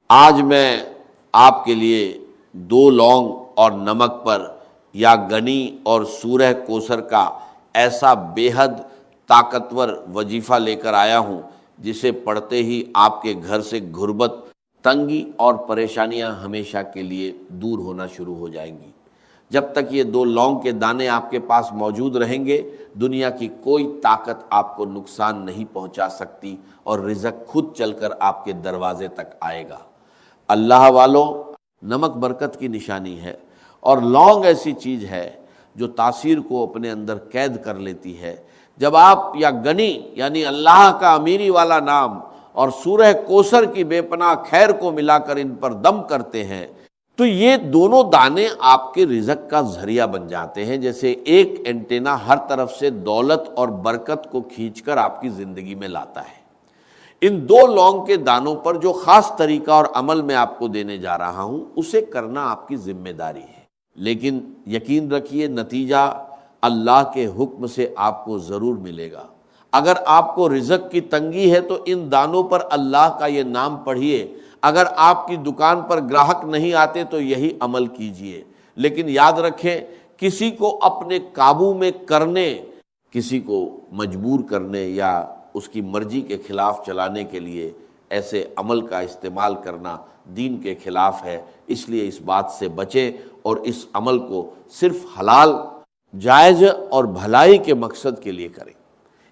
آج میں آپ کے لیے 2 لونگ اور نمک پر یا گنی اور سورہ کوثر کا ایسا بے حد طاقتور وظیفہ لے کر آیا ہوں جسے پڑھتے ہی آپ کے گھر سے غربت، تنگی اور پریشانیاں ہمیشہ کے لیے دور ہونا شروع ہو جائیں گی۔ جب تک یہ 2 لونگ کے دانے آپ کے پاس موجود رہیں گے، دنیا کی کوئی طاقت آپ کو نقصان نہیں پہنچا سکتی اور رزق خود چل کر آپ کے دروازے تک آئے گا۔ اللہ والو، نمک برکت کی نشانی ہے اور لونگ ایسی چیز ہے جو تاثیر کو اپنے اندر قید کر لیتی ہے۔ جب آپ یا گنی یعنی اللہ کا امیری والا نام اور سورہ کوثر کی بے پناہ خیر کو ملا کر ان پر دم کرتے ہیں تو یہ دونوں دانے آپ کے رزق کا ذریعہ بن جاتے ہیں، جیسے ایک اینٹینا ہر طرف سے دولت اور برکت کو کھینچ کر آپ کی زندگی میں لاتا ہے۔ ان 2 لونگ کے دانوں پر جو خاص طریقہ اور عمل میں آپ کو دینے جا رہا ہوں اسے کرنا آپ کی ذمہ داری ہے، لیکن یقین رکھیے نتیجہ اللہ کے حکم سے آپ کو ضرور ملے گا۔ اگر آپ کو رزق کی تنگی ہے تو ان دانوں پر اللہ کا یہ نام پڑھیے، اگر آپ کی دکان پر گراہک نہیں آتے تو یہی عمل کیجئے، لیکن یاد رکھیں کسی کو اپنے قابو میں کرنے، کسی کو مجبور کرنے یا اس کی مرضی کے خلاف چلانے کے لیے ایسے عمل کا استعمال کرنا دین کے خلاف ہے۔ اس لیے اس بات سے بچیں اور اس عمل کو صرف حلال، جائز اور بھلائی کے مقصد کے لیے کریں۔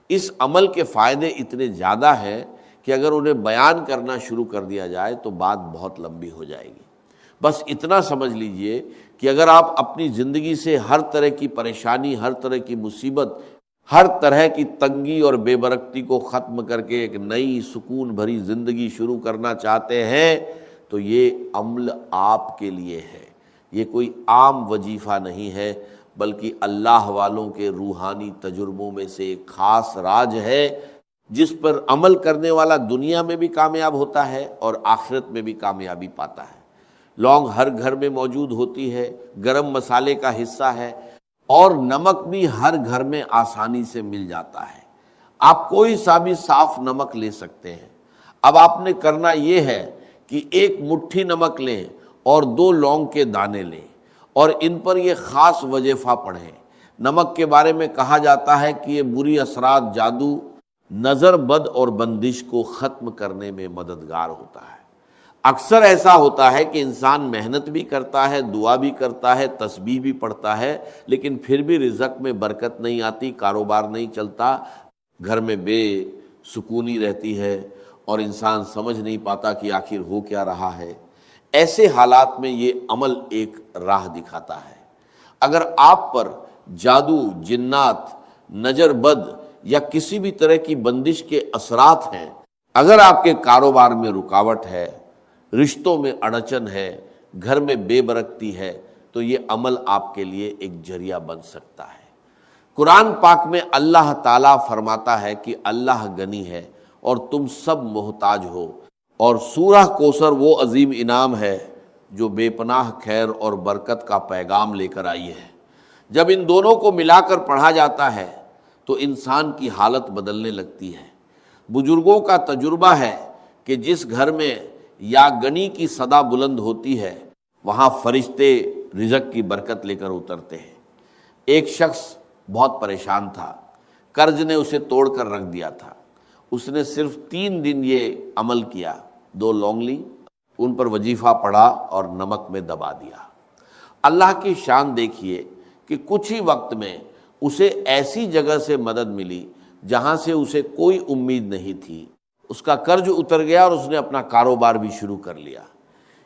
اس عمل کے فائدے اتنے زیادہ ہیں کہ اگر انہیں بیان کرنا شروع کر دیا جائے تو بات بہت لمبی ہو جائے گی۔ بس اتنا سمجھ لیجئے کہ اگر آپ اپنی زندگی سے ہر طرح کی پریشانی، ہر طرح کی مصیبت، ہر طرح کی تنگی اور بے برکتی کو ختم کر کے ایک نئی سکون بھری زندگی شروع کرنا چاہتے ہیں تو یہ عمل آپ کے لیے ہے۔ یہ کوئی عام وظیفہ نہیں ہے بلکہ اللہ والوں کے روحانی تجربوں میں سے ایک خاص راج ہے جس پر عمل کرنے والا دنیا میں بھی کامیاب ہوتا ہے اور آخرت میں بھی کامیابی پاتا ہے۔ لونگ ہر گھر میں موجود ہوتی ہے، گرم مسالے کا حصہ ہے، اور نمک بھی ہر گھر میں آسانی سے مل جاتا ہے۔ آپ کوئی سا بھی صاف نمک لے سکتے ہیں۔ اب آپ نے کرنا یہ ہے کہ 1 مٹھی نمک لیں اور 2 لونگ کے دانے لیں اور ان پر یہ خاص وظیفہ پڑھیں۔ نمک کے بارے میں کہا جاتا ہے کہ یہ بری اثرات، جادو، نظر بد اور بندش کو ختم کرنے میں مددگار ہوتا ہے۔ اکثر ایسا ہوتا ہے کہ انسان محنت بھی کرتا ہے، دعا بھی کرتا ہے، تسبیح بھی پڑھتا ہے، لیکن پھر بھی رزق میں برکت نہیں آتی، کاروبار نہیں چلتا، گھر میں بے سکونی رہتی ہے اور انسان سمجھ نہیں پاتا کہ آخر ہو کیا رہا ہے۔ ایسے حالات میں یہ عمل ایک راہ دکھاتا ہے۔ اگر آپ پر جادو، جنات، نظر بد یا کسی بھی طرح کی بندش کے اثرات ہیں، اگر آپ کے کاروبار میں رکاوٹ ہے، رشتوں میں اڑچن ہے، گھر میں بے برکتی ہے، تو یہ عمل آپ کے لیے ایک ذریعہ بن سکتا ہے۔ قرآن پاک میں اللہ تعالیٰ فرماتا ہے کہ اللہ غنی ہے اور تم سب محتاج ہو، اور سورہ کوثر وہ عظیم انعام ہے جو بے پناہ خیر اور برکت کا پیغام لے کر آئی ہے۔ جب ان دونوں کو ملا کر پڑھا جاتا ہے تو انسان کی حالت بدلنے لگتی ہے۔ بزرگوں کا تجربہ ہے کہ جس گھر میں یا گنی کی صدا بلند ہوتی ہے وہاں فرشتے رزق کی برکت لے کر اترتے ہیں۔ ایک شخص بہت پریشان تھا، قرض نے اسے توڑ کر رکھ دیا تھا۔ اس نے صرف 3 دن یہ عمل کیا، 2 لونگ لی، ان پر وظیفہ پڑھا اور نمک میں دبا دیا۔ اللہ کی شان دیکھیے کہ کچھ ہی وقت میں اسے ایسی جگہ سے مدد ملی جہاں سے اسے کوئی امید نہیں تھی۔ اس کا قرض اتر گیا اور اس نے اپنا کاروبار بھی شروع کر لیا۔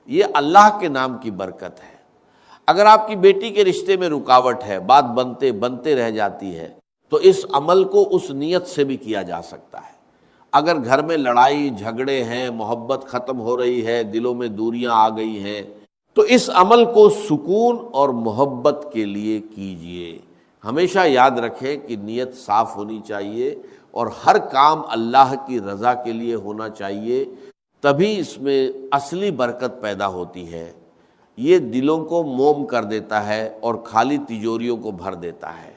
یہ اللہ کے نام کی برکت ہے۔ اگر آپ کی بیٹی کے رشتے میں رکاوٹ ہے، بات بنتے بنتے رہ جاتی ہے، تو اس عمل کو اس نیت سے بھی کیا جا سکتا ہے۔ اگر گھر میں لڑائی جھگڑے ہیں، محبت ختم ہو رہی ہے، دلوں میں دوریاں آ گئی ہیں، تو اس عمل کو سکون اور محبت کے لیے کیجئے۔ ہمیشہ یاد رکھیں کہ نیت صاف ہونی چاہیے اور ہر کام اللہ کی رضا کے لیے ہونا چاہیے، تبھی اس میں اصلی برکت پیدا ہوتی ہے۔ یہ دلوں کو موم کر دیتا ہے اور خالی تجوریوں کو بھر دیتا ہے۔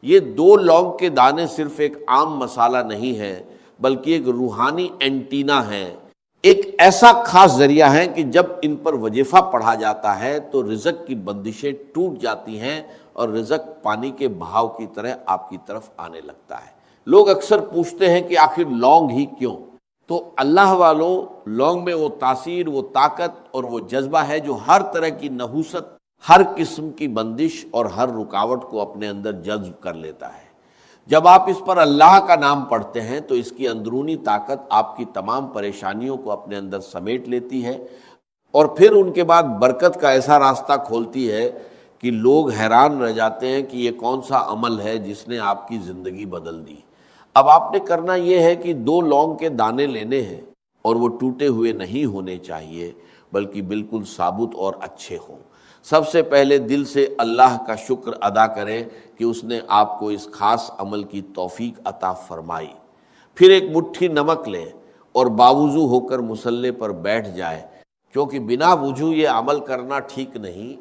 یہ 2 لونگ کے دانے صرف ایک عام مسالہ نہیں ہے بلکہ ایک روحانی اینٹینا ہے ایک ایسا خاص ذریعہ ہے کہ جب ان پر وظیفہ پڑھا جاتا ہے تو رزق کی بندشیں ٹوٹ جاتی ہیں اور رزق پانی کے بہاؤ کی طرح آپ کی طرف آنے لگتا ہے۔ لوگ اکثر پوچھتے ہیں کہ آخر لونگ ہی کیوں؟ تو اللہ والوں، لونگ میں وہ تاثیر، وہ طاقت اور وہ جذبہ ہے جو ہر طرح کی نحوست، ہر قسم کی بندش اور ہر رکاوٹ کو اپنے اندر جذب کر لیتا ہے۔ جب آپ اس پر اللہ کا نام پڑھتے ہیں تو اس کی اندرونی طاقت آپ کی تمام پریشانیوں کو اپنے اندر سمیٹ لیتی ہے اور پھر ان کے بعد برکت کا ایسا راستہ کھولتی ہے کہ لوگ حیران رہ جاتے ہیں کہ یہ کون سا عمل ہے جس نے آپ کی زندگی بدل دی۔ اب آپ نے کرنا یہ ہے کہ 2 لونگ کے دانے لینے ہیں اور وہ ٹوٹے ہوئے نہیں ہونے چاہیے بلکہ بالکل ثابت اور اچھے ہوں۔ سب سے پہلے دل سے اللہ کا شکر ادا کریں کہ اس نے آپ کو اس خاص عمل کی توفیق عطا فرمائی۔ پھر ایک مٹھی نمک لیں اور باوضو ہو کر مصلی پر بیٹھ جائے، کیونکہ بنا وضو یہ عمل کرنا ٹھیک نہیں۔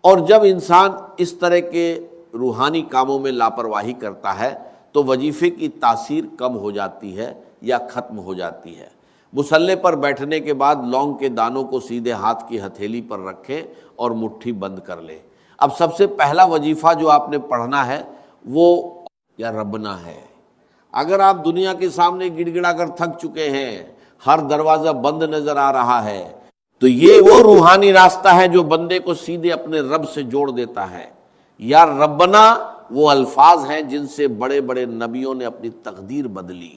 اور جب انسان اس طرح کے روحانی کاموں میں لاپرواہی کرتا ہے تو وظیفے کی تاثیر کم ہو جاتی ہے یا ختم ہو جاتی ہے۔ مصلی پر بیٹھنے کے بعد لونگ کے دانوں کو سیدھے ہاتھ کی ہتھیلی پر رکھیں اور مٹھی بند کر لیں۔ اب سب سے پہلا وظیفہ جو آپ نے پڑھنا ہے وہ یا ربنا ہے۔ اگر آپ دنیا کے سامنے گڑ گڑا کر تھک چکے ہیں، ہر دروازہ بند نظر آ رہا ہے، تو یہ وہ روحانی راستہ ہے جو بندے کو سیدھے اپنے رب سے جوڑ دیتا ہے۔ یا ربنا وہ الفاظ ہیں جن سے بڑے بڑے نبیوں نے اپنی تقدیر بدلی۔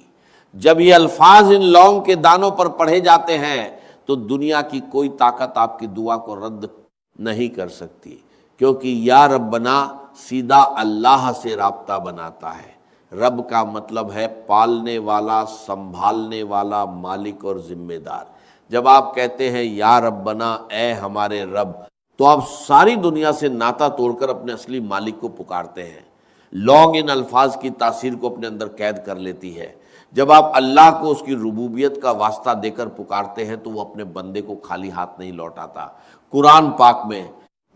جب یہ الفاظ ان لونگ کے دانوں پر پڑھے جاتے ہیں تو دنیا کی کوئی طاقت آپ کی دعا کو رد نہیں کر سکتی، کیونکہ یا ربنا سیدھا اللہ سے رابطہ بناتا ہے۔ رب کا مطلب ہے پالنے والا، سنبھالنے والا، مالک اور ذمہ دار۔ جب آپ کہتے ہیں یا ربنا اے ہمارے رب، تو آپ ساری دنیا سے ناطہ توڑ کر اپنے اصلی مالک کو پکارتے ہیں۔ لونگ ان الفاظ کی تاثیر کو اپنے اندر قید کر لیتی ہے۔ جب آپ اللہ کو اس کی ربوبیت کا واسطہ دے کر پکارتے ہیں تو وہ اپنے بندے کو خالی ہاتھ نہیں لوٹاتا۔ قرآن پاک میں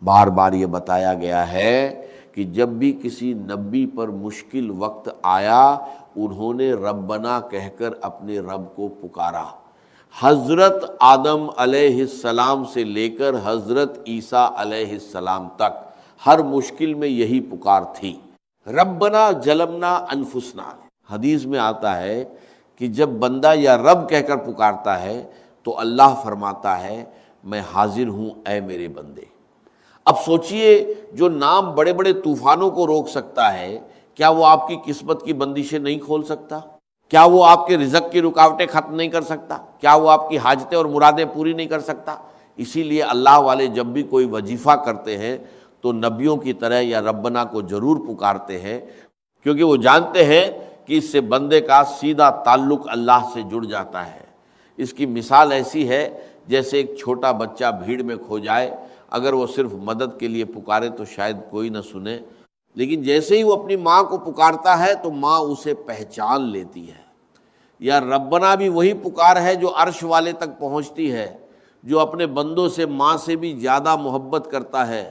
بار بار یہ بتایا گیا ہے کہ جب بھی کسی نبی پر مشکل وقت آیا انہوں نے ربنا کہہ کر اپنے رب کو پکارا۔ حضرت آدم علیہ السلام سے لے کر حضرت عیسیٰ علیہ السلام تک ہر مشکل میں یہی پکار تھی، ربنا ظلمنا انفسنا۔ حدیث میں آتا ہے کہ جب بندہ یا رب کہہ کر پکارتا ہے تو اللہ فرماتا ہے میں حاضر ہوں اے میرے بندے۔ اب سوچئے جو نام بڑے بڑے طوفانوں کو روک سکتا ہے، کیا وہ آپ کی قسمت کی بندشیں نہیں کھول سکتا؟ کیا وہ آپ کے رزق کی رکاوٹیں ختم نہیں کر سکتا؟ کیا وہ آپ کی حاجتیں اور مرادیں پوری نہیں کر سکتا؟ اسی لیے اللہ والے جب بھی کوئی وظیفہ کرتے ہیں تو نبیوں کی طرح یا ربنا کو ضرور پکارتے ہیں، کیونکہ وہ جانتے ہیں کہ اس سے بندے کا سیدھا تعلق اللہ سے جڑ جاتا ہے۔ اس کی مثال ایسی ہے جیسے ایک چھوٹا بچہ بھیڑ میں کھو جائے، اگر وہ صرف مدد کے لیے پکارے تو شاید کوئی نہ سنے، لیکن جیسے ہی وہ اپنی ماں کو پکارتا ہے تو ماں اسے پہچان لیتی ہے۔ یا ربنا بھی وہی پکار ہے جو عرش والے تک پہنچتی ہے، جو اپنے بندوں سے ماں سے بھی زیادہ محبت کرتا ہے،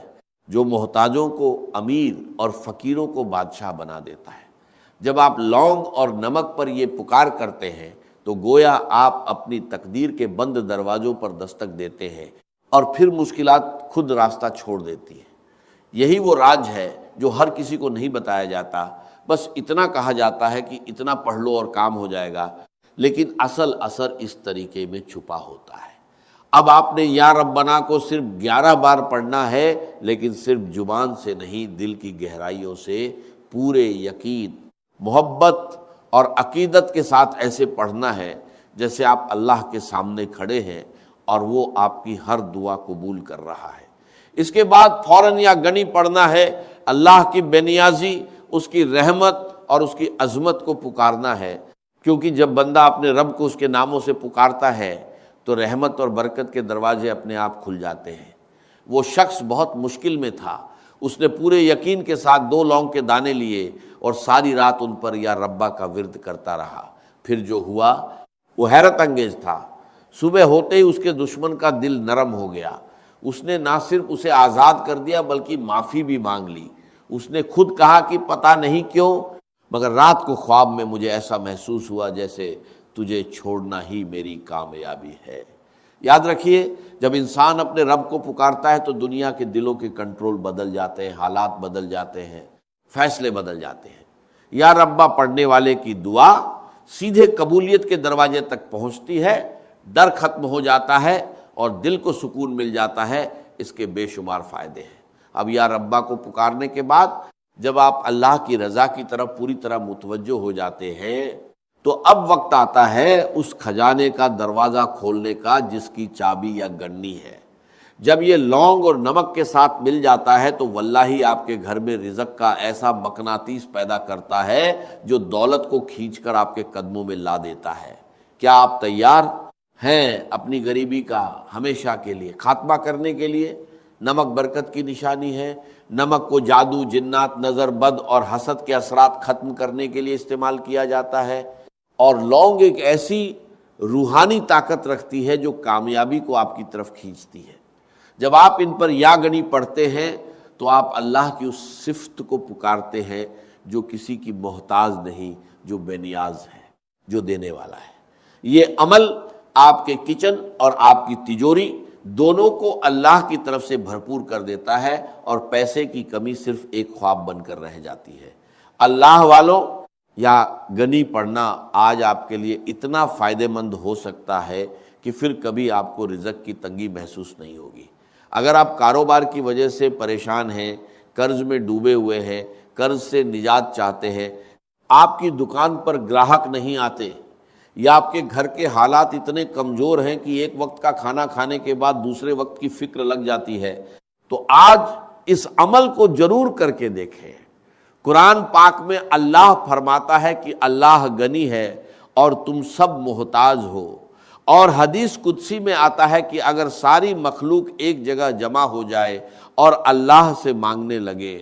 جو محتاجوں کو امیر اور فقیروں کو بادشاہ بنا دیتا ہے۔ جب آپ لونگ اور نمک پر یہ پکار کرتے ہیں تو گویا آپ اپنی تقدیر کے بند دروازوں پر دستک دیتے ہیں اور پھر مشکلات خود راستہ چھوڑ دیتی ہیں۔ یہی وہ راز ہے جو ہر کسی کو نہیں بتایا جاتا، بس اتنا کہا جاتا ہے کہ اتنا پڑھ لو اور کام ہو جائے گا، لیکن اصل اثر اس طریقے میں چھپا ہوتا ہے۔ اب آپ نے یا ربنا کو صرف 11 بار پڑھنا ہے، لیکن صرف زبان سے نہیں، دل کی گہرائیوں سے پورے یقین، محبت اور عقیدت کے ساتھ ایسے پڑھنا ہے جیسے آپ اللہ کے سامنے کھڑے ہیں اور وہ آپ کی ہر دعا قبول کر رہا ہے۔ اس کے بعد فوراً یا گنی پڑھنا ہے، اللہ کی بے نیازی، اس کی رحمت اور اس کی عظمت کو پکارنا ہے، کیونکہ جب بندہ اپنے رب کو اس کے ناموں سے پکارتا ہے تو رحمت اور برکت کے دروازے اپنے آپ کھل جاتے ہیں۔ وہ شخص بہت مشکل میں تھا، اس نے پورے یقین کے ساتھ 2 لونگ کے دانے لیے اور ساری رات ان پر یا ربا کا ورد کرتا رہا۔ پھر جو ہوا وہ حیرت انگیز تھا۔ صبح ہوتے ہی اس کے دشمن کا دل نرم ہو گیا، اس نے نہ صرف اسے آزاد کر دیا بلکہ معافی بھی مانگ لی۔ اس نے خود کہا کہ پتہ نہیں کیوں مگر رات کو خواب میں مجھے ایسا محسوس ہوا جیسے تجھے چھوڑنا ہی میری کامیابی ہے۔ یاد رکھیے، جب انسان اپنے رب کو پکارتا ہے تو دنیا کے دلوں کے کنٹرول بدل جاتے ہیں، حالات بدل جاتے ہیں، فیصلے بدل جاتے ہیں۔ یا ربا پڑھنے والے کی دعا سیدھے قبولیت کے دروازے تک پہنچتی ہے، ڈر ختم ہو جاتا ہے اور دل کو سکون مل جاتا ہے۔ اس کے بے شمار فائدے ہیں۔ اب یا ربا کو پکارنے کے بعد جب آپ اللہ کی رضا کی طرف پوری طرح متوجہ ہو جاتے ہیں تو اب وقت آتا ہے اس خزانے کا دروازہ کھولنے کا جس کی چابی یا گنی ہے۔ جب یہ لونگ اور نمک کے ساتھ مل جاتا ہے تو واللہ آپ کے گھر میں رزق کا ایسا مقناطیس پیدا کرتا ہے جو دولت کو کھینچ کر آپ کے قدموں میں لا دیتا ہے۔ کیا آپ تیار ہیں اپنی غریبی کا ہمیشہ کے لیے خاتمہ کرنے کے لیے؟ نمک برکت کی نشانی ہے۔ نمک کو جادو، جنات، نظر بد اور حسد کے اثرات ختم کرنے کے لیے استعمال کیا جاتا ہے، اور لونگ ایک ایسی روحانی طاقت رکھتی ہے جو کامیابی کو آپ کی طرف کھینچتی ہے۔ جب آپ ان پر یا گنی پڑھتے ہیں تو آپ اللہ کی اس صفت کو پکارتے ہیں جو کسی کی محتاج نہیں، جو بے نیاز ہے، جو دینے والا ہے۔ یہ عمل آپ کے کچن اور آپ کی تجوری دونوں کو اللہ کی طرف سے بھرپور کر دیتا ہے، اور پیسے کی کمی صرف ایک خواب بن کر رہ جاتی ہے۔ اللہ والوں، یا گنی پڑھنا آج آپ کے لیے اتنا فائدہ مند ہو سکتا ہے کہ پھر کبھی آپ کو رزق کی تنگی محسوس نہیں ہوگی۔ اگر آپ کاروبار کی وجہ سے پریشان ہیں، قرض میں ڈوبے ہوئے ہیں، قرض سے نجات چاہتے ہیں، آپ کی دکان پر گراہک نہیں آتے، یا آپ کے گھر کے حالات اتنے کمزور ہیں کہ ایک وقت کا کھانا کھانے کے بعد دوسرے وقت کی فکر لگ جاتی ہے، تو آج اس عمل کو ضرور کر کے دیکھیں۔ قرآن پاک میں اللہ فرماتا ہے کہ اللہ غنی ہے اور تم سب محتاج ہو، اور حدیث قدسی میں آتا ہے کہ اگر ساری مخلوق ایک جگہ جمع ہو جائے اور اللہ سے مانگنے لگے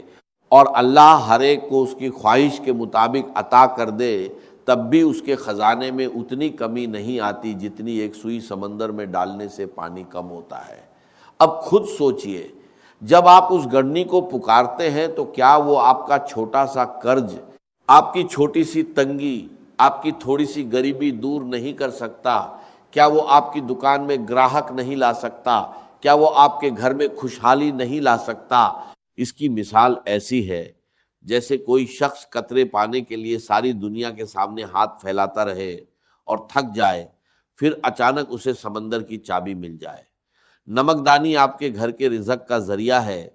اور اللہ ہر ایک کو اس کی خواہش کے مطابق عطا کر دے، تب بھی اس کے خزانے میں اتنی کمی نہیں آتی جتنی ایک سوئی سمندر میں ڈالنے سے پانی کم ہوتا ہے۔ اب خود سوچئے، جب آپ اس گڑنی کو پکارتے ہیں تو کیا وہ آپ کا چھوٹا سا قرض، آپ کی چھوٹی سی تنگی، آپ کی تھوڑی سی غریبی دور نہیں کر سکتا؟ کیا وہ آپ کی دکان میں گراہک نہیں لا سکتا؟ کیا وہ آپ کے گھر میں خوشحالی نہیں لا سکتا؟ اس کی مثال ایسی ہے جیسے کوئی شخص قطرے پانے کے لیے ساری دنیا کے سامنے ہاتھ پھیلاتا رہے اور تھک جائے، پھر اچانک اسے سمندر کی چابی مل جائے۔ نمک دانی آپ کے گھر کے رزق کا ذریعہ ہے۔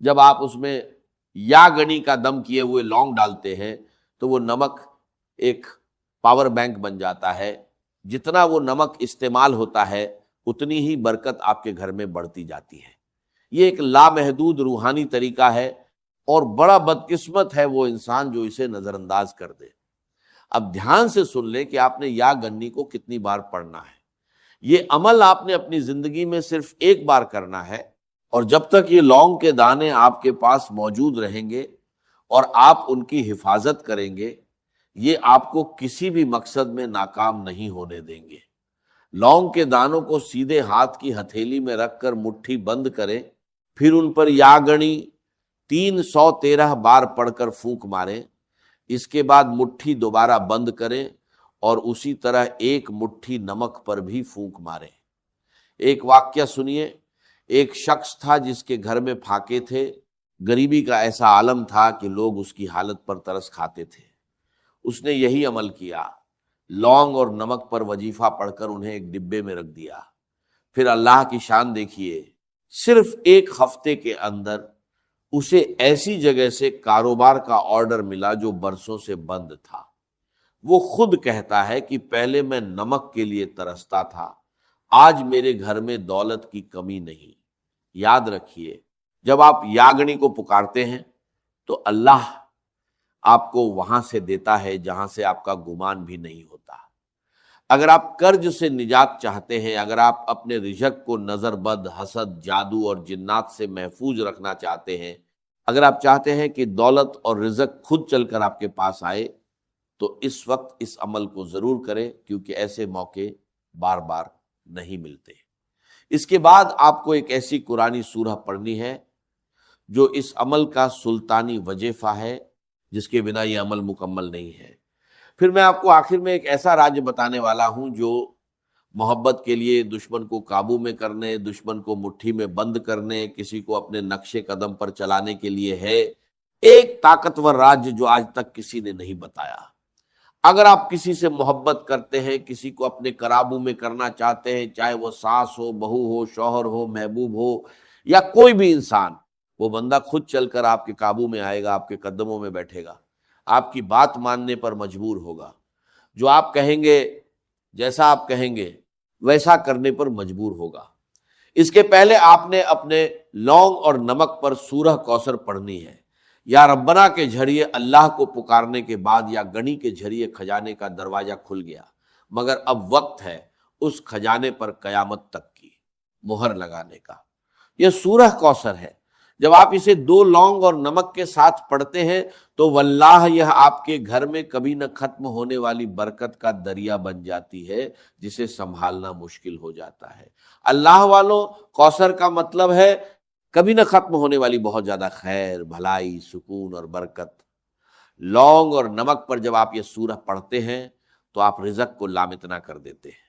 جب آپ اس میں یا گنی کا دم کیے ہوئے لونگ ڈالتے ہیں تو وہ نمک ایک پاور بینک بن جاتا ہے۔ جتنا وہ نمک استعمال ہوتا ہے اتنی ہی برکت آپ کے گھر میں بڑھتی جاتی ہے۔ یہ ایک لامحدود روحانی طریقہ ہے، اور بڑا بدقسمت ہے وہ انسان جو اسے نظر انداز کر دے۔ اب دھیان سے سن لیں کہ آپ نے یا گنی کو کتنی بار پڑھنا ہے۔ یہ عمل آپ نے اپنی زندگی میں صرف ایک بار کرنا ہے، اور جب تک یہ لونگ کے دانے آپ کے پاس موجود رہیں گے اور آپ ان کی حفاظت کریں گے، یہ آپ کو کسی بھی مقصد میں ناکام نہیں ہونے دیں گے۔ لونگ کے دانوں کو سیدھے ہاتھ کی ہتھیلی میں رکھ کر مٹھی بند کریں، پھر ان پر یا گنی 313 بار پڑھ کر پھونک ماریں۔ اس کے بعد مٹھی دوبارہ بند کریں اور اسی طرح ایک مٹھی نمک پر بھی پھونک ماریں۔ ایک واقعہ سنیے، ایک شخص تھا جس کے گھر میں پھاکے تھے، غریبی کا ایسا عالم تھا کہ لوگ اس کی حالت پر ترس کھاتے تھے۔ اس نے یہی عمل کیا، لونگ اور نمک پر وظیفہ پڑھ کر انہیں ایک ڈبے میں رکھ دیا۔ پھر اللہ کی شان دیکھیے، صرف ایک ہفتے کے اندر اسے ایسی جگہ سے کاروبار کا آرڈر ملا جو برسوں سے بند تھا۔ وہ خود کہتا ہے کہ پہلے میں نمک کے لیے ترستا تھا، آج میرے گھر میں دولت کی کمی نہیں۔ یاد رکھیے، جب آپ یاگنی کو پکارتے ہیں تو اللہ آپ کو وہاں سے دیتا ہے جہاں سے آپ کا گمان بھی نہیں ہوتا۔ اگر آپ قرض سے نجات چاہتے ہیں، اگر آپ اپنے رزق کو نظر بد، حسد، جادو اور جنات سے محفوظ رکھنا چاہتے ہیں، اگر آپ چاہتے ہیں کہ دولت اور رزق خود چل کر آپ کے پاس آئے، تو اس وقت اس عمل کو ضرور کریں، کیونکہ ایسے موقع بار بار نہیں ملتے۔ اس کے بعد آپ کو ایک ایسی قرآنی سورہ پڑھنی ہے جو اس عمل کا سلطانی وظیفہ ہے، جس کے بنا یہ عمل مکمل نہیں ہے۔ پھر میں آپ کو آخر میں ایک ایسا راج بتانے والا ہوں جو محبت کے لیے دشمن کو قابو میں کرنے، دشمن کو مٹھی میں بند کرنے، کسی کو اپنے نقش قدم پر چلانے کے لیے ہے۔ ایک طاقتور راج جو آج تک کسی نے نہیں بتایا۔ اگر آپ کسی سے محبت کرتے ہیں، کسی کو اپنے قابو میں کرنا چاہتے ہیں، چاہے وہ ساس ہو، بہو ہو، شوہر ہو، محبوب ہو، یا کوئی بھی انسان، وہ بندہ خود چل کر آپ کے قابو میں آئے گا، آپ کے قدموں میں بیٹھے گا، آپ کی بات ماننے پر مجبور ہوگا، جو آپ کہیں گے، جیسا آپ کہیں گے ویسا کرنے پر مجبور ہوگا۔ اس کے پہلے آپ نے اپنے لونگ اور نمک پر سورہ کوثر پڑھنی ہے۔ یا ربنا کے ذریعے اللہ کو پکارنے کے بعد یا گنی کے ذریعے خزانے کا دروازہ کھل گیا، مگر اب وقت ہے اس خزانے پر قیامت تک کی مہر لگانے کا۔ یہ سورہ کوثر ہے۔ جب آپ اسے 2 لونگ اور نمک کے ساتھ پڑھتے ہیں تو واللہ یہ آپ کے گھر میں کبھی نہ ختم ہونے والی برکت کا دریا بن جاتی ہے، جسے سنبھالنا مشکل ہو جاتا ہے۔ اللہ والوں، کوثر کا مطلب ہے کبھی نہ ختم ہونے والی بہت زیادہ خیر، بھلائی، سکون اور برکت۔ لونگ اور نمک پر جب آپ یہ سورہ پڑھتے ہیں تو آپ رزق کو لامتنا کر دیتے ہیں۔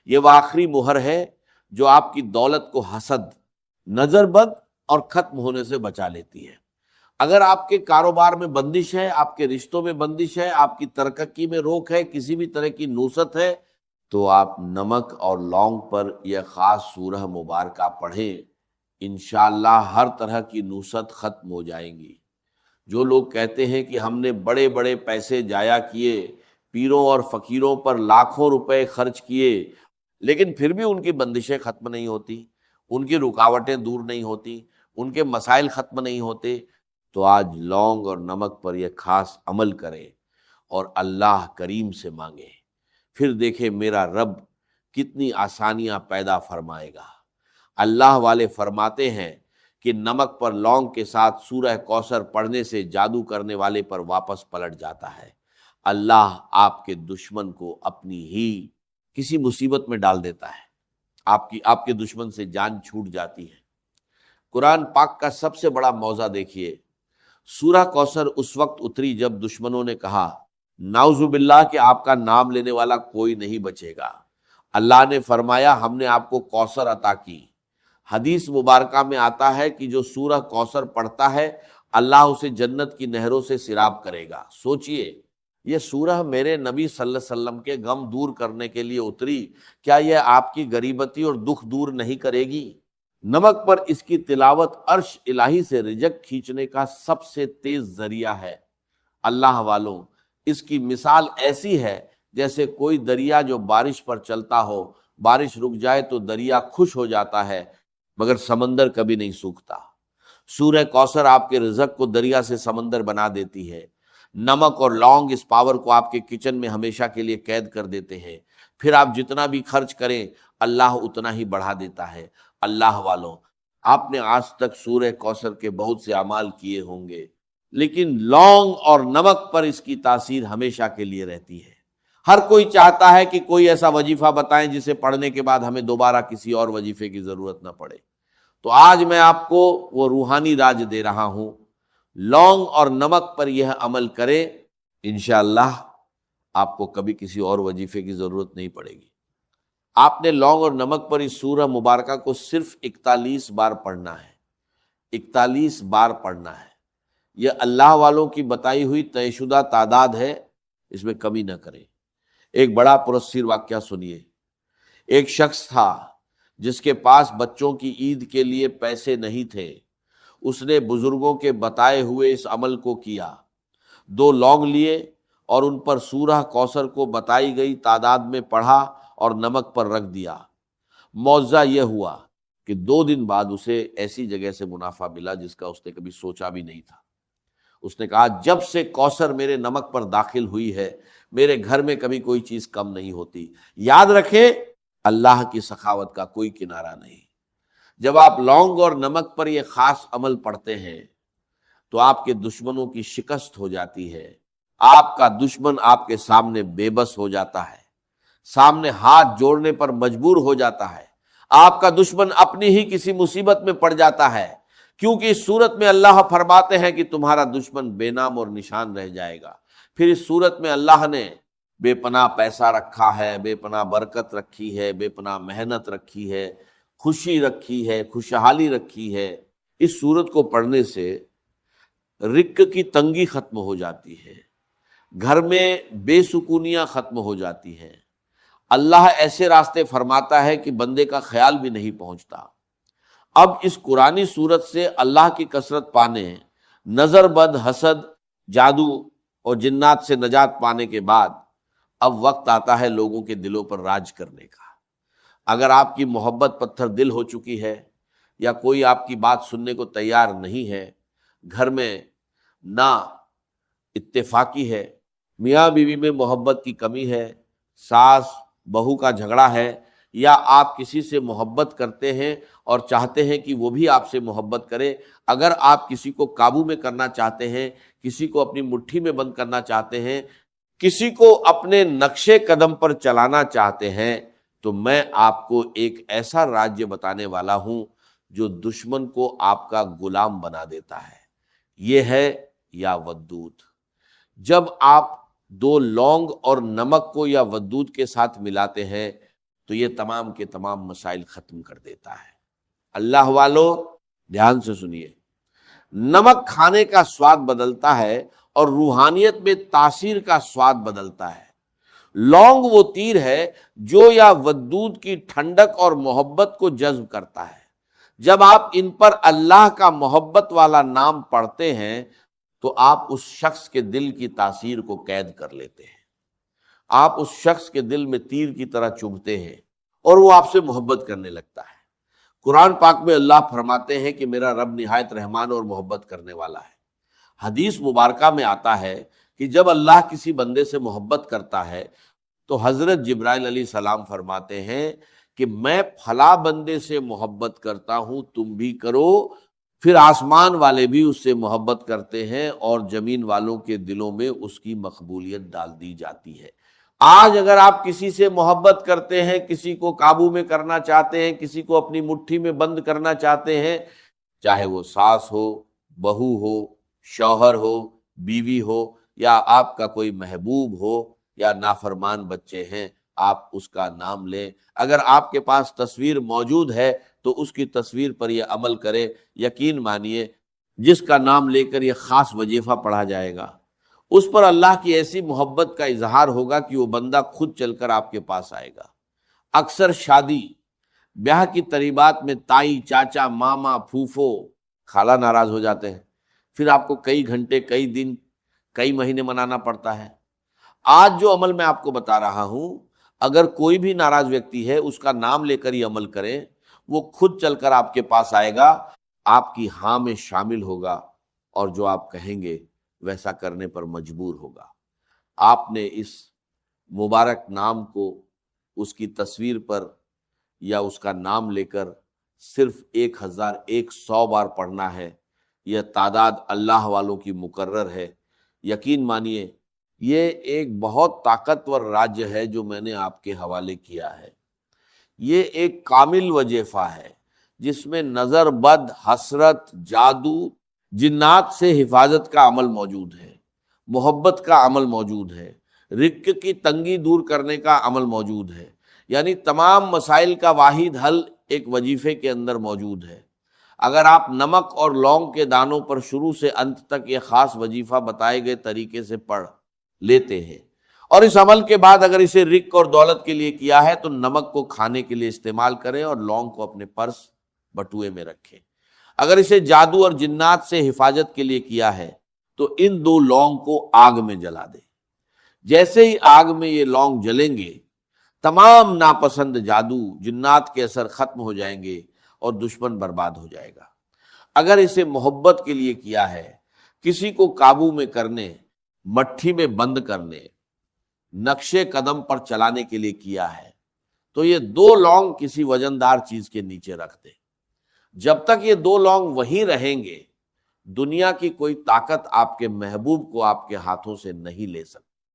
یہ وہ آخری مہر ہے جو آپ کی دولت کو حسد، نظر بد اور ختم ہونے سے بچا لیتی ہے۔ اگر آپ کے کاروبار میں بندش ہے، آپ کے رشتوں میں بندش ہے، آپ کی ترقی میں روک ہے، کسی بھی طرح کی نوست ہے، تو آپ نمک اور لونگ پر یہ خاص سورہ مبارکہ پڑھیں، انشاءاللہ ہر طرح کی نوست ختم ہو جائیں گی۔ جو لوگ کہتے ہیں کہ ہم نے بڑے بڑے پیسے جایا کیے، پیروں اور فقیروں پر لاکھوں روپے خرچ کیے، لیکن پھر بھی ان کی بندشیں ختم نہیں ہوتی، ان کی رکاوٹیں دور نہیں ہوتی، ان کے مسائل ختم نہیں ہوتے، تو آج لونگ اور نمک پر یہ خاص عمل کریں اور اللہ کریم سے مانگیں، پھر دیکھیں میرا رب کتنی آسانیاں پیدا فرمائے گا۔ اللہ والے فرماتے ہیں کہ نمک پر لونگ کے ساتھ سورہ کوثر پڑھنے سے جادو کرنے والے پر واپس پلٹ جاتا ہے۔ اللہ آپ کے دشمن کو اپنی ہی کسی مصیبت میں ڈال دیتا ہے، آپ کے دشمن سے جان چھوٹ جاتی ہے۔ قرآن پاک کا سب سے بڑا موضع دیکھیے، سورہ کوثر اس وقت اتری جب دشمنوں نے کہا نعوذ باللہ کہ آپ کا نام لینے والا کوئی نہیں بچے گا۔ اللہ نے فرمایا ہم نے آپ کو کوثر عطا کی۔ حدیث مبارکہ میں آتا ہے کہ جو سورہ کوثر پڑھتا ہے اللہ اسے جنت کی نہروں سے سیراب کرے گا۔ سوچئے، یہ سورہ میرے نبی صلی اللہ علیہ وسلم کے غم دور کرنے کے لیے اتری، کیا یہ آپ کی غریبتی اور دکھ دور نہیں کرے گی؟ نمک پر اس کی تلاوت عرش الہی سے رزق کھینچنے کا سب سے تیز ذریعہ ہے۔ اللہ والوں، اس کی مثال ایسی ہے جیسے کوئی دریا جو بارش پر چلتا ہو، بارش رک جائے تو دریا خوش ہو جاتا ہے، مگر سمندر کبھی نہیں سوکھتا۔ سورہ کوثر آپ کے رزق کو دریا سے سمندر بنا دیتی ہے۔ نمک اور لونگ اس پاور کو آپ کے کچن میں ہمیشہ کے لیے قید کر دیتے ہیں۔ پھر آپ جتنا بھی خرچ کریں اللہ اتنا ہی بڑھا دیتا ہے۔ اللہ والوں، آپ نے آج تک سورہ کوثر کے بہت سے اعمال کیے ہوں گے، لیکن لونگ اور نمک پر اس کی تاثیر ہمیشہ کے لیے رہتی ہے۔ ہر کوئی چاہتا ہے کہ کوئی ایسا وظیفہ بتائیں جسے پڑھنے کے بعد ہمیں دوبارہ کسی اور وظیفے کی ضرورت نہ پڑے۔ تو آج میں آپ کو وہ روحانی راج دے رہا ہوں، لونگ اور نمک پر یہ عمل کرے، انشاءاللہ آپ کو کبھی کسی اور وظیفے کی ضرورت نہیں پڑے گی۔ آپ نے لونگ اور نمک پر اس سورہ مبارکہ کو صرف 41 بار پڑھنا ہے، 41 بار پڑھنا ہے۔ یہ اللہ والوں کی بتائی ہوئی طے شدہ تعداد ہے، اس میں کمی نہ کریں۔ ایک بڑا پرسیر واقعہ سنیے۔ ایک شخص تھا جس کے پاس بچوں کی عید کے لیے پیسے نہیں تھے۔ اس نے بزرگوں کے بتائے ہوئے اس عمل کو کیا۔ 2 لونگ لیے اور ان پر سورہ کوثر کو بتائی گئی تعداد میں پڑھا اور نمک پر رکھ دیا۔ معجزہ یہ ہوا کہ 2 دن بعد اسے ایسی جگہ سے منافع ملا جس کا اس نے کبھی سوچا بھی نہیں تھا۔ اس نے کہا جب سے کوثر میرے نمک پر داخل ہوئی ہے میرے گھر میں کبھی کوئی چیز کم نہیں ہوتی۔ یاد رکھیں، اللہ کی سخاوت کا کوئی کنارہ نہیں۔ جب آپ لونگ اور نمک پر یہ خاص عمل پڑھتے ہیں تو آپ کے دشمنوں کی شکست ہو جاتی ہے۔ آپ کا دشمن آپ کے سامنے بے بس ہو جاتا ہے، سامنے ہاتھ جوڑنے پر مجبور ہو جاتا ہے۔ آپ کا دشمن اپنی ہی کسی مصیبت میں پڑ جاتا ہے، کیونکہ اس صورت میں اللہ فرماتے ہیں کہ تمہارا دشمن بے نام اور نشان رہ جائے گا۔ پھر اس صورت میں اللہ نے بے پناہ پیسہ رکھا ہے، بے پناہ برکت رکھی ہے، بے پناہ محنت رکھی ہے، خوشی رکھی ہے، خوشحالی رکھی ہے۔ اس سورت کو پڑھنے سے رزق کی تنگی ختم ہو جاتی ہے، گھر میں بے سکونیاں ختم ہو جاتی ہیں، اللہ ایسے راستے فرماتا ہے کہ بندے کا خیال بھی نہیں پہنچتا۔ اب اس قرآنی صورت سے اللہ کی کثرت پانے، نظر بد، حسد، جادو اور جنات سے نجات پانے کے بعد اب وقت آتا ہے لوگوں کے دلوں پر راج کرنے کا۔ اگر آپ کی محبت پتھر دل ہو چکی ہے یا کوئی آپ کی بات سننے کو تیار نہیں ہے، گھر میں نا اتفاقی ہے، میاں بیوی میں محبت کی کمی ہے، ساس بہو کا جھگڑا ہے، یا آپ کسی سے محبت کرتے ہیں اور چاہتے ہیں کہ وہ بھی آپ سے محبت کرے، اگر آپ کسی کو قابو میں کرنا چاہتے ہیں، کسی کو اپنی مٹھی میں بند کرنا چاہتے ہیں، کسی کو اپنے نقشے قدم پر چلانا چاہتے ہیں، تو میں آپ کو ایک ایسا راجیہ بتانے والا ہوں جو دشمن کو آپ کا غلام بنا دیتا ہے۔ یہ ہے یا ودود۔ جب آپ دو لونگ اور نمک کو یا ودود کے ساتھ ملاتے ہیں تو یہ تمام کے تمام مسائل ختم کر دیتا ہے۔ اللہ والو دھیان سے سنیے، نمک کھانے کا سواد بدلتا ہے اور روحانیت میں تاثیر کا سواد بدلتا ہے۔ لونگ وہ تیر ہے جو یا ودود کی ٹھنڈک اور محبت کو جذب کرتا ہے۔ جب آپ ان پر اللہ کا محبت والا نام پڑھتے ہیں تو آپ اس شخص کے دل کی تاثیر کو قید کر لیتے ہیں، آپ اس شخص کے دل میں تیر کی طرح چبھتے ہیں اور وہ آپ سے محبت کرنے لگتا ہے۔ قرآن پاک میں اللہ فرماتے ہیں کہ میرا رب نہایت رحمان اور محبت کرنے والا ہے۔ حدیث مبارکہ میں آتا ہے کہ جب اللہ کسی بندے سے محبت کرتا ہے تو حضرت جبرائیل علیہ السلام فرماتے ہیں کہ میں فلاں بندے سے محبت کرتا ہوں، تم بھی کرو۔ پھر آسمان والے بھی اس سے محبت کرتے ہیں اور زمین والوں کے دلوں میں اس کی مقبولیت ڈال دی جاتی ہے۔ آج اگر آپ کسی سے محبت کرتے ہیں، کسی کو قابو میں کرنا چاہتے ہیں، کسی کو اپنی مٹھی میں بند کرنا چاہتے ہیں، چاہے وہ ساس ہو، بہو ہو، شوہر ہو، بیوی ہو، یا آپ کا کوئی محبوب ہو، یا نافرمان بچے ہیں، آپ اس کا نام لیں۔ اگر آپ کے پاس تصویر موجود ہے تو اس کی تصویر پر یہ عمل کرے، یقین مانیے جس کا نام لے کر یہ خاص وظیفہ پڑھا جائے گا، اس پر اللہ کی ایسی محبت کا اظہار ہوگا کہ وہ بندہ خود چل کر آپ کے پاس آئے گا۔ اکثر شادی بیاہ کی تقریبات میں تائی، چاچا، ماما، پھوپھو، خالہ ناراض ہو جاتے ہیں، پھر آپ کو کئی گھنٹے، کئی دن، کئی مہینے منانا پڑتا ہے۔ آج جو عمل میں آپ کو بتا رہا ہوں، اگر کوئی بھی ناراض ویکتی ہے اس کا نام لے کر یہ عمل کرے، وہ خود چل کر آپ کے پاس آئے گا، آپ کی ہاں میں شامل ہوگا اور جو آپ کہیں گے ویسا کرنے پر مجبور ہوگا۔ آپ نے اس مبارک نام کو اس کی تصویر پر یا اس کا نام لے کر صرف 1100 بار پڑھنا ہے۔ یہ تعداد اللہ والوں کی مقرر ہے۔ یقین مانیے یہ ایک بہت طاقتور راجیہ ہے جو میں نے آپ کے حوالے کیا ہے۔ یہ ایک کامل وظیفہ ہے جس میں نظر بد، حسرت، جادو، جنات سے حفاظت کا عمل موجود ہے، محبت کا عمل موجود ہے، رزق کی تنگی دور کرنے کا عمل موجود ہے، یعنی تمام مسائل کا واحد حل ایک وظیفے کے اندر موجود ہے۔ اگر آپ نمک اور لونگ کے دانوں پر شروع سے انت تک یہ خاص وظیفہ بتائے گئے طریقے سے پڑھ لیتے ہیں اور اس عمل کے بعد اگر اسے رزق اور دولت کے لیے کیا ہے تو نمک کو کھانے کے لیے استعمال کریں اور لونگ کو اپنے پرس بٹوئے میں رکھیں۔ اگر اسے جادو اور جنات سے حفاظت کے لیے کیا ہے تو ان دو لونگ کو آگ میں جلا دیں۔ جیسے ہی آگ میں یہ لونگ جلیں گے، تمام ناپسند جادو، جنات کے اثر ختم ہو جائیں گے اور دشمن برباد ہو جائے گا۔ اگر اسے محبت کے لیے کیا ہے، کسی کو قابو میں کرنے، مٹھی میں بند کرنے، نقشے قدم پر چلانے کے لیے کیا ہے، تو یہ دو لونگ کسی وزندار چیز کے نیچے رکھ دیں۔ جب تک یہ دو لونگ وہیں رہیں گے، دنیا کی کوئی طاقت آپ کے محبوب کو آپ کے ہاتھوں سے نہیں لے سکتی۔